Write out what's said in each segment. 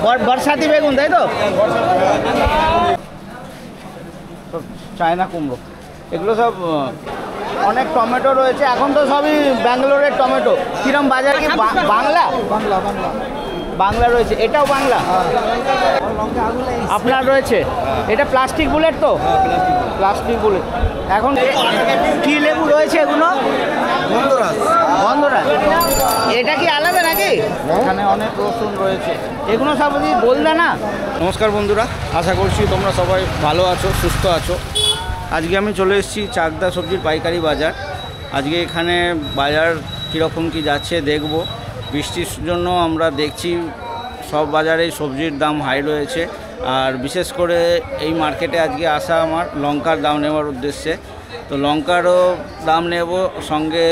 বরসাতি বেগুন তাই তো? চায়না কুমড়ো এগুলো সব। অনেক টমেটো রয়েছে, এখন তো সবই ব্যাঙ্গালোরের টমেটো। কিরম বাজার কি? বাংলা বাংলা বাংলা বাংলা রয়েছে, এটাও বাংলা আপনার রয়েছে। এটা প্লাস্টিক বুলেট তো? Plastic bullet. এখন কি লেবু রয়েছে এগুলো? গন্ধরাজ। এটা কি আলাদা নাকি? এখানে অনেক রসুন রয়েছে, এগুলো সব বললে না। নমস্কার বন্ধুরা, আশা করছি তোমরা সবাই ভালো আছো, সুস্থ আছো। আজকে আমি চলে এসেছি চাকদা সবজির পাইকারি বাজার। আজকে এখানে বাজার কীরকম কি যাচ্ছে দেখব। বৃষ্টির জন্য আমরা দেখছি সব বাজারে সবজির দাম হাই রয়েছে। আর বিশেষ করে এই মার্কেটে আজকে আসা আমার লঙ্কার দাম নেওয়ার উদ্দেশ্যে। তো লঙ্কারও দাম নেব, সঙ্গে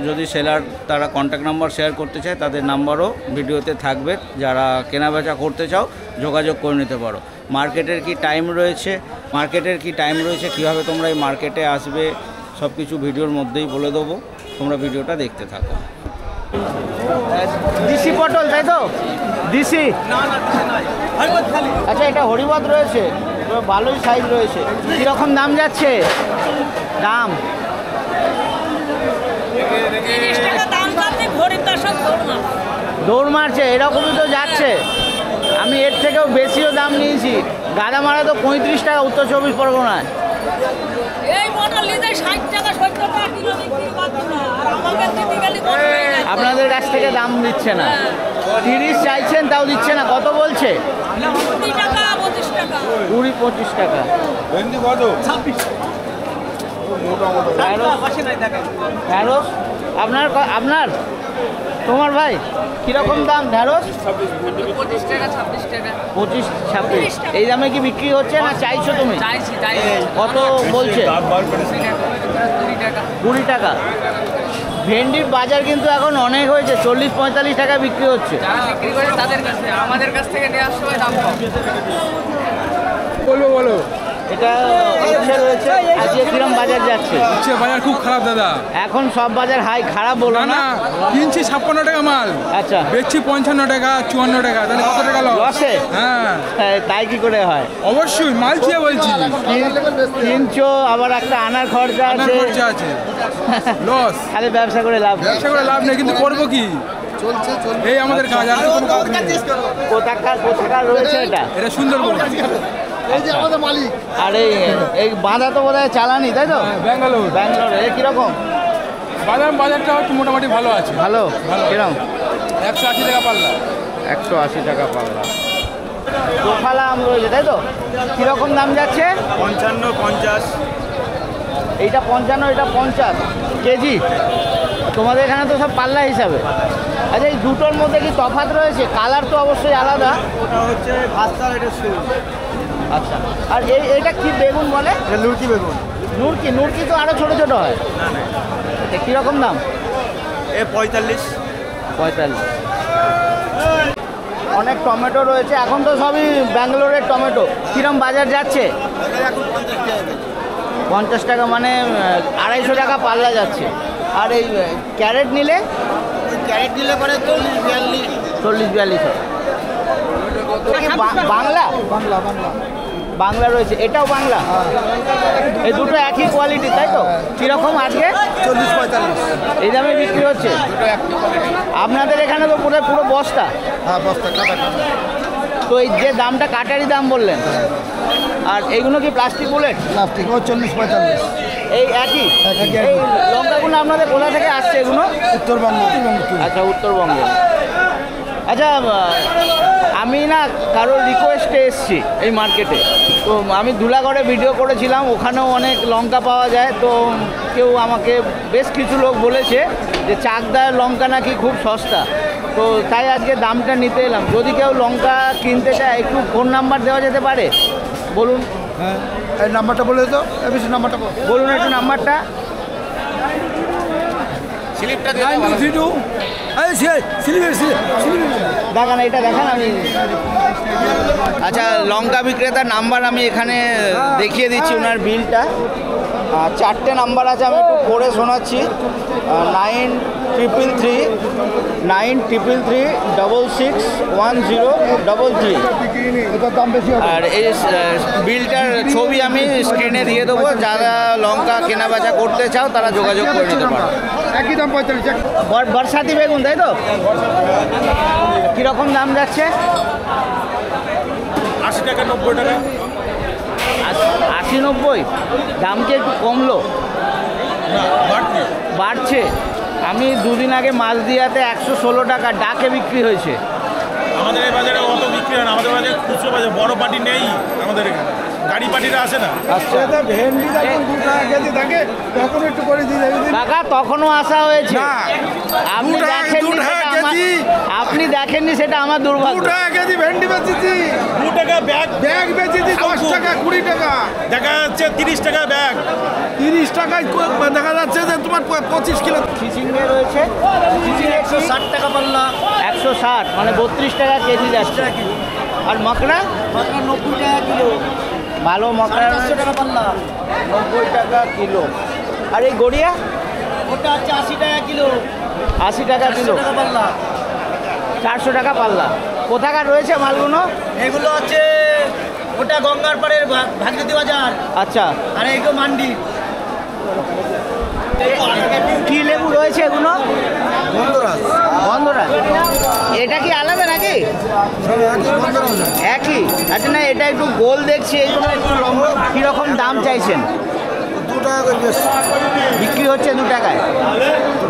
যদি সেলার তারা কন্ট্যাক্ট নাম্বার শেয়ার করতে চায় তাদের নাম্বারও ভিডিওতে থাকবে। যারা কেনাবেচা করতে চাও যোগাযোগ করে নিতে পারো। মার্কেটের কি টাইম রয়েছে, কীভাবে তোমরা এই মার্কেটে আসবে সব কিছু ভিডিওর মধ্যেই বলে দেবো। তোমরা ভিডিওটা দেখতে থাকো। দিশি পটল তাই তো? দিশি? আচ্ছা, এটা হরিবদ রয়েছে, ভালোই সাইজ রয়েছে। কীরকম দাম যাচ্ছে? দাম দৌড় মারছে, এরকমই তো যাচ্ছে। আমি এর থেকেও বেশিও দাম নিয়েছি। গাদা মারা তো 35 টাকা উত্তর 24 পরগনায়। আপনাদের কাছ থেকে দাম দিচ্ছে না? 30 চাইছেন তাও দিচ্ছে না। কত বলছে? 20-25 টাকা। ঢ্যাঁড়স আপনার তোমার ভাই কীরকম দাম ঢ্যাঁড়স? 25-26। এই দামে কি বিক্রি হচ্ছে না চাইছো তুমি? কত বলছে? 20 টাকা। ভেন্ডির বাজার কিন্তু এখন অনেক হয়েছে, 40-45 টাকা বিক্রি হচ্ছে। আমাদের কাছ থেকে নেওয়ার সময় দাম কম। বলো এটা রয়েছে। আজকে কিরম বাজার যাচ্ছে? বাজার খুব খারাপ দাদা। এখন সব বাজার হাই। খারাপ বলো না। কিনছি 56 টাকা মাল, আচ্ছা বেচছি 55 টাকা 54 টাকা। তাহলে কত টাকা লসে? হ্যাঁ, তাই কি করে হয়? অবশ্যই মাল খেয়ে বলছি। কিনছো আবার একটা আনার খরচা আছে। লস। খালি ব্যবসা করে লাভ নেই, কিন্তু করবো কি? চলছে এই আমাদের কাজ। আর কোথাকার রয়েছে এটা সুন্দরবন। এই যে আমাদের মালিক। আর এই বাঁধা তো বোধহয় চালানি তাই তো? ব্যাঙ্গালোর। এ কিরকম বাজারটা হচ্ছে মোটামুটি ভালো আছে। ভালো কিরকম? 180 টাকা পাল্লা। 180 টাকা পাল্লা। দোফালা আম রয়েছে তাই তো? কিরকম দাম যাচ্ছে? 55-50। এইটা 55, এটা 50 কেজি। তোমাদের এখানে তো সব পাল্লা হিসাবে। আচ্ছা, এই দুটোর মধ্যে কি তফাৎ রয়েছে? কালার তো অবশ্যই আলাদা। ওটা হচ্ছে ভাস্তার, এটা সুর। আচ্ছা, আর এইটা কি বেগুন বলে? লুরকি বেগুন। নুরকি তো আরও ছোটো ছোটো হয়। না, কীরকম দাম? 45। অনেক টমেটো রয়েছে, এখন তো সবই ব্যাঙ্গালোরের টমেটো। কিরম বাজার যাচ্ছে? 50 টাকা, মানে 250 টাকা পাল্লা যাচ্ছে। আর এই ক্যারেট নিলে পরে 40-42। বাংলা বাংলা রয়েছে, এটাও বাংলা। এই দুটো একই কোয়ালিটি তাই তো? কীরকম আজকে? 40-45 এই দামে বিক্রি হচ্ছে। আপনাদের এখানে তো পুরো বস্তা? হ্যাঁ, বস্তা কাটা। তো এই যে দামটা কাটারি দাম বললেন, আর এইগুলো কি প্লাস্টিক বুলেট? প্লাস্টিক 40-45। এই একই। এই লঙ্কাগুলো আপনাদের কোথা থেকে আসছে এগুলো? উত্তরবঙ্গ। আচ্ছা, উত্তরবঙ্গে। আচ্ছা, আমি না কারোর রিকোয়েস্টে এসেছি এই মার্কেটে। তো আমি ধুলাগড়ে ভিডিও করেছিলাম, ওখানেও অনেক লঙ্কা পাওয়া যায়। তো কেউ আমাকে বেশ কিছু লোক বলেছে যে চাকদার লঙ্কা নাকি খুব সস্তা। তো তাই আজকে দামটা নিতে এলাম। যদি কেউ লঙ্কা কিনতে চায় একটু ফোন নাম্বার দেওয়া যেতে পারে? বলুন। হ্যাঁ, এই নাম্বারটা বলে তো। নাম্বারটা বলুন একটু নাম্বারটা। স্লিপটা দেখান, এটা দেখান। আমি আচ্ছা, লঙ্কা বিক্রেতার নাম্বার আমি এখানে দেখিয়ে দিচ্ছি, ওনার বিলটা। 4টে নাম্বার আছে, আমি একটু পড়ে শোনাচ্ছি। 9 333 আর এই বিলটার ছবি আমি স্ক্রিনে দিয়ে দেবো, যারা লঙ্কা কেনা বেচা করতে চাও তারা যোগাযোগ করে নিতে পারো। একই দাম 45। বর্ষাতি বেগুন তাই তো? কীরকম দাম যাচ্ছে? 80 টাকা 90 টাকা। 80-90 দাম কি একটু কমলো? বাড়ছে। আমি দুদিন আগে মাছদিয়াতে 116 টাকা ডাকে বিক্রি হয়েছে। আমাদের এই বাজারে অত বিক্রি হয় না, আমাদের বাজারে খুচরো বাজার, বড় পার্টি নেই আমাদের এখানে, গাড়ি পার্টিরা আসে না। আচ্ছা, ভেন্ডি যখন 2 টাকা কেজি থাকে তখন একটু করে দিয়ে যাবে। কাকা তখনও আসা হয়েছে, আপনি 2 দেখেননি টাকা সেটা কেজি। আপনি দেখেননি সেটা আমার 2 দুর্ভাগ্য। টাকা কেজি ভেন্ডি বেচেছি, 2 টাকা ব্যাগ ব্যাগ বেচেছি 10 টাকা 20 টাকা, দেখা যাচ্ছে 30 টাকা ব্যাগ। 30 টাকায় দেখা যাচ্ছে যে তোমার 25 কিলো। চিচিঙ্গে রয়েছে 160 টাকা পাল্লা, 160 মানে 32 টাকা কেজি যাচ্ছে। আর মকড়া 90 টাকা কিলো, ভালো মকড়া 400 টাকা পাল্লা, 90 টাকা কিলো। আর এই গড়িয়া ওটা হচ্ছে 80 টাকা কিলো, 80 টাকা কিলো পাল্লা, 400 টাকা পাল্লা। কোথাকার রয়েছে মালগুলো? এগুলো হচ্ছে ওটা গঙ্গার পাড়ের ভাগীরথী বাজার, আচ্ছা, আর এগুলো মান্ডি। কি লেবু রয়েছে এগুলো? গন্ধরাজ। এটা কি আলাদা নাকি? একই। আচ্ছা, না এটা একটু গোল দেখছি, এইগুলো একটু লম্বা। কীরকম দাম চাইছেন? 2 টাকা করে বিক্রি হচ্ছে 2 টাকায়?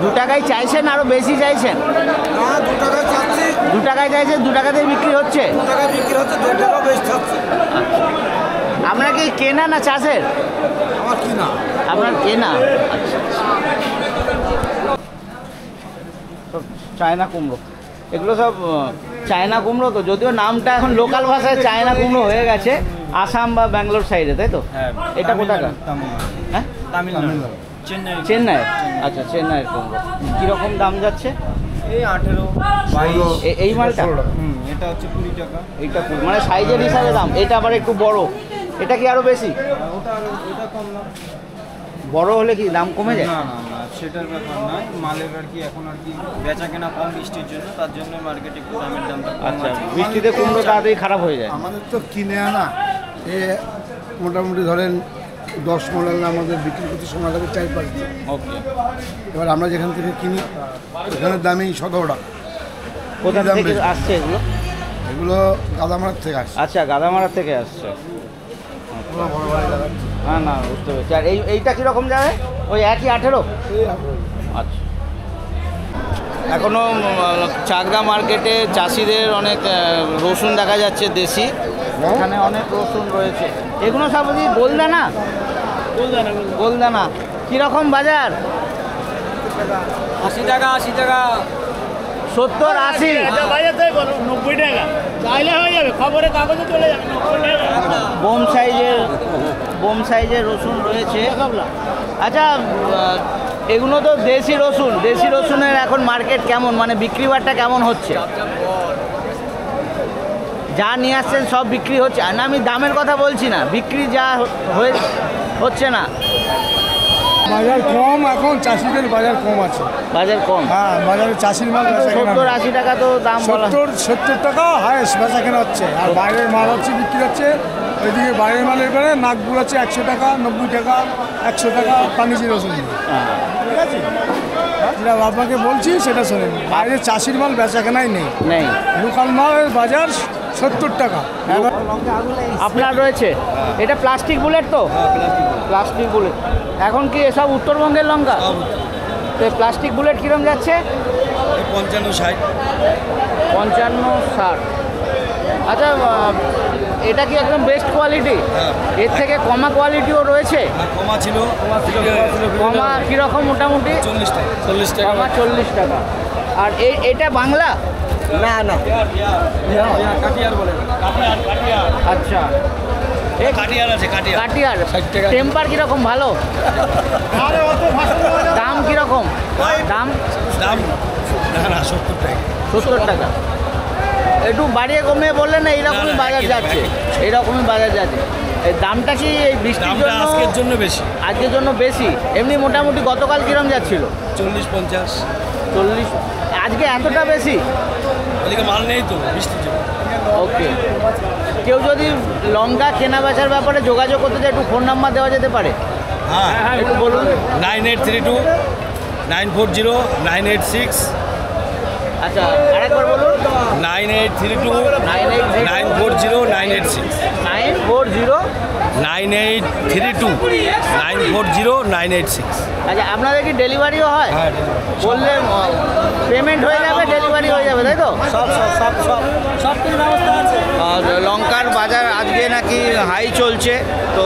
2 টাকায় চাইছেন, আরও বেশি চাইছেন? 2 টাকা চাচ্ছি, 2 টাকায় চাইছেন, 2 টাকাতেই বিক্রি হচ্ছে? 2 টাকা বিক্রি হচ্ছে, 2 টাকা বেশি চাচ্ছি। আপনার কি কেনা না চাষের? আমার কিনা। আপনার কেনা। সব চায়না কুমড়ো, এগুলো সব চায়না কুমড়ো তো, যদিও নামটা এখন লোকাল ভাষায় চায়না কুমড়ো হয়ে গেছে, আসাম বা ব্যাঙ্গালোর সাইডে, তাই তো? এটা কোথাকার? হ্যাঁ, তামিলনাড়ু, চেন্নাই। আচ্ছা, চেন্নাইয়ের কুমড়ো। কীরকম দাম যাচ্ছে? এই 18, 22। এই মালটা? এটা হচ্ছে 20 টাকা। এইটা মানে সাইজের হিসাবে দাম। এটা আবার একটু বড়, এটা কি আরও বেশি? ওটা কম না। বড় হলে কি দাম কমে যায়? না না না, সেটার ব্যাপার নয়, মালের আর কি এখন আর কি বেচা কেনা কম বৃষ্টির জন্য, তার জন্য মার্কেটে একটু দামের দামটা কম আচ্ছা, আছে। বৃষ্টিতে কুমড়ো তাড়াতাড়ি খারাপ হয়ে যায়। আমাদের তো কিনে আনা এ মোটামুটি ধরেন 10 মডেল আমাদের বিক্রি করতে সময় লাগে 4-5 দিন। ওকে। এবার আমরা যেখান থেকে কিনি এখানের দামেই 17 টাকা। কোথা দাম থেকে বেশি। আসছে এগুলো? এগুলো গাদামারার থেকে আসে। আচ্ছা, গাদামারা থেকে আসছে। হ্যাঁ, না বুঝতে পেরেছি। আর এইটা কীরকম যাবে? ওই একই 18? আচ্ছা। এখনও চাকদা মার্কেটে চাষিদের অনেক রসুন দেখা যাচ্ছে দেশি, এখানে অনেক রসুন রয়েছে। এগুলো সব বুঝি গোলদানা? গোলদানা। কীরকম বাজার? 80 টাকা 80 টাকা। 70-80? বাজার তাই বলো 90 টাকা চাইলে হয়ে যাবে, খবরের কাগজে চলে যাবে 90 টাকা। বোম সাইজের রসুন রয়েছে। আচ্ছা, এগুলো তো দেশি রসুন, দেশি রসুনের এখন মার্কেট কেমন, মানে বিক্রি বাট্টা কেমন হচ্ছে? যা নিয়ে আসছেন সব বিক্রি হচ্ছে না? আমি দামের কথা বলছি না, বিক্রি যা হচ্ছে না। বাজার কম, এখন চাষিদের বাজার কম আছে। বাজার কম? হ্যাঁ, বাজারে চাষির মাল 70-80 টাকা তো দাম বলা। 70 টাকা হায়েস্ট বেচা কেনা হচ্ছে, আর বাইরের মাল হচ্ছে বিক্রি হচ্ছে। ওইদিকে বাইরের মাল এবারে নাকগুলো হচ্ছে 100 টাকা, 90 টাকা, 100 টাকা পানিজি রসুন। ঠিক আছে, যেটা আপনাকে বলছি সেটা শোনেন, বাইরে চাষির মাল বেচা কেনাই নেই। লোকাল মালের বাজার 70 টাকা। আপনার রয়েছে এটা প্লাস্টিক বুলেট তো? Plastic bullet. এখন কি এসব উত্তরবঙ্গের লঙ্কা? তো প্লাস্টিক বুলেট কীরকম যাচ্ছে? 55-60। 55-60। আচ্ছা, এটা কি একদম বেস্ট কোয়ালিটি? এর থেকে কমা কোয়ালিটিও রয়েছে? কমা ছিল, কমা কীরকম? মোটামুটি 40 টাকা। কমা 40 টাকা। আর এটা বাংলা? না না, কাটিয়ার বলে। আচ্ছা, কাটিয়ার আছে, কাটিয়ার। টেম্পার কীরকম? ভালো? দাম কীরকম? দাম দাম না 70 টাকা। 70 টাকা। একটু বাড়িয়ে কমিয়ে বললেন না, এইরকমই বাজার যাচ্ছে, এইরকমই বাজার যাচ্ছে। এই দামটা কি এই বৃষ্টির জন্য? আজকের জন্য বেশি। আজকের জন্য বেশি। এমনি মোটামুটি গতকাল কিরম যাচ্ছিল? 40-50। 40। আজকে এতটা বেশি? ওদিকে মাল নেই তো বৃষ্টির জন্য। ওকে, কেউ যদি লঙ্কা কেনা বেচার ব্যাপারে যোগাযোগ করতে চায় একটু ফোন নাম্বার দেওয়া যেতে পারে? হ্যাঁ একটু বলুন। 9832 940 986। আচ্ছা, আরেকবার বলুন। 9832 940 986। 940। 9832 940 986। আচ্ছা, আপনাদের কি ডেলিভারিও হয়? হ্যাঁ, বললে পেমেন্ট হয়ে যাবে, ডেলিভারি হয়ে যাবে, তাই তো? সব কিছু ব্যবস্থা আছে। আর লঙ্কার বাজার আজকে নাকি হাই চলছে, তো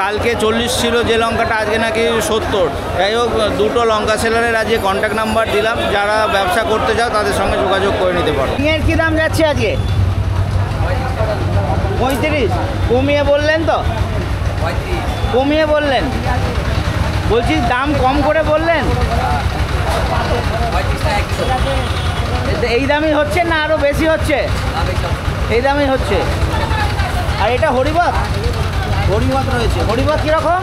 কালকে 40 ছিল যে লঙ্কাটা, আজকে নাকি 70। যাই হোক, দুটো লঙ্কা সেলারের আজকে কন্ট্যাক্ট নাম্বার দিলাম, যারা ব্যবসা করতে চাও তাদের সঙ্গে যোগাযোগ করে নিতে পারো। এর কী দাম যাচ্ছে আজকে? 35। কমিয়ে বললেন তো? কমিয়ে বললেন? বলছি দাম কম করে বললেন? এই দামই হচ্ছে না আরও বেশি হচ্ছে? এই দামই হচ্ছে। আর এটা হরিবাদ? হরিবাদ রয়েছে। হরিবাদ কীরকম?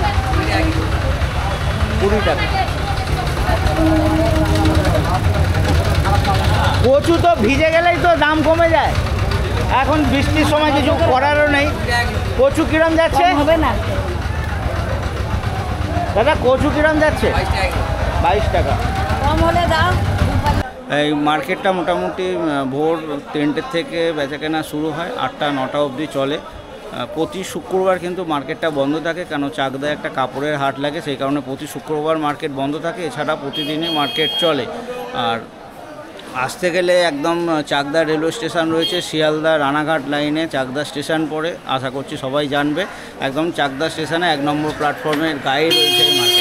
20 টাকা। কচু তো ভিজে গেলেই তো দাম কমে যায়, এখন বৃষ্টির সময় কিছু করারও নেই। কচু কিরম যাচ্ছে? হবে না দাদা, কচু কিরম যাচ্ছে? 22 টাকা। কম হলে দাও। এই মার্কেটটা মোটামুটি ভোর 3টে থেকে বেচাকেনা শুরু হয়, 8টা-9টা অবধি চলে। প্রতি শুক্রবার কিন্তু মার্কেটটা বন্ধ থাকে, কেন চাকদায় একটা কাপড়ের হাট লাগে, সেই কারণে প্রতি শুক্রবার মার্কেট বন্ধ থাকে। এছাড়া প্রতিদিনই মার্কেট চলে। আর আসতে গেলে একদম চাকদা রেলওয়ে স্টেশন রয়েছে, শিয়ালদা রানাঘাট লাইনে চাকদা স্টেশন পড়ে, আশা করছি সবাই জানবে। একদম চাকদা স্টেশনে 1 নম্বর প্ল্যাটফর্মের গায়ে রয়েছে এই মার্কেট।